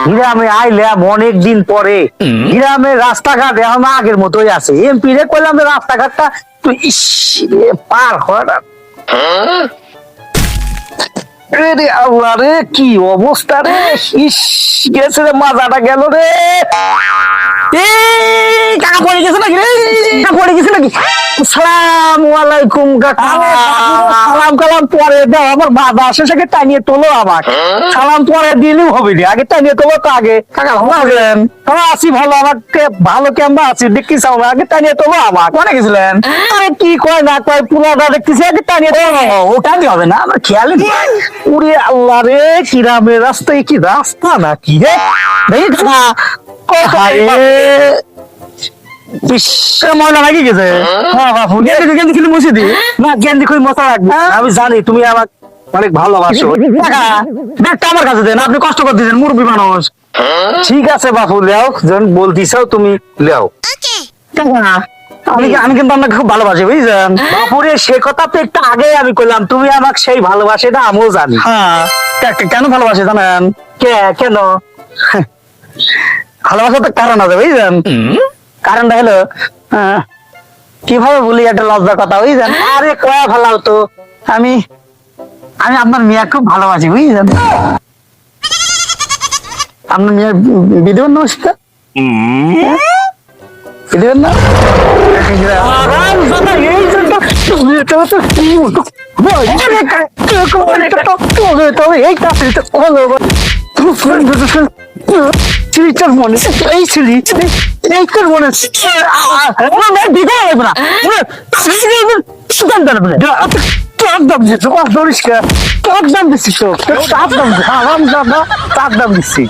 গ্রামে আইলাম অনেক দিন পরে। গ্রামের রাস্তাঘাট এখন আগের মতোই আছে। এমপি রে কইলাম যে রাস্তাঘাটটা তুই ইস রে পার হওয়াটা রে আল্লাহ রে, কি অবস্থা রে, ইস গেছে রে, মাজাটা গেল রে। কাকা পড়ে গেছে নাকি রে? কাকা পড়ে গেছে নাকি? আসসালামু আলাইকুম কাকা। সালাম কালাম পরে দাও, আমার বাবা আসে সেকে টানিয়ে তোলো আমার। সালাম পরে দিলেও হবে না, আগে টানিয়ে তোলো তো আগে। কাকা ভালো আছেন? হ্যাঁ আছি ভালো, আমার ভালো কেমন আছি দেখতে চাও না, আগে টানিয়ে তোলো আমার। কোনে গেছিলেন? আরে কি কয় না কয় পুরাটা দেখতেছি, আগে টানিয়ে তোলো। ও টানি হবে না, আমার খেয়াল নেই। উরে আল্লাহ রে, কিরামের রাস্তায় কি রাস্তা না কি রে? দেখি না ময়লা লাগি গেছে। গেন্দি মুছে দি না, গেন্দি খুবই মশা রাখবো। আমি জানি তুমি আমার অনেক ভালোবাসো। ব্যাগটা আমার কাছে দেন, আপনি কষ্ট করে দিচ্ছেন, মুরব্বী মানুষ। ঠিক আছে বাপু, লেও যখন বলতিসাও তুমি লেও। আমি কিন্তু আপনাকে খুব ভালোবাসি বুঝছেন বাপুরে, সে কথা তো একটু আগে আমি কইলাম, তুমি আমাকে সেই ভালোবাসে না আমিও জানি। হ্যাঁ কেন ভালোবাসে জানেন? কেন ভালোবাসা তো কারণ আছে বুঝছেন। কারণটা হলো কিভাবে বলি, একটা লজ্জার কথা বুঝছেন। আরে কয়া ভালো তো, আমি আপনার মেয়ে খুব ভালোবাসি বুঝছেন। আপনার মেয়ের বিদেবেন না বুঝতে বিদেবেন না। একদম দিচ্ছি।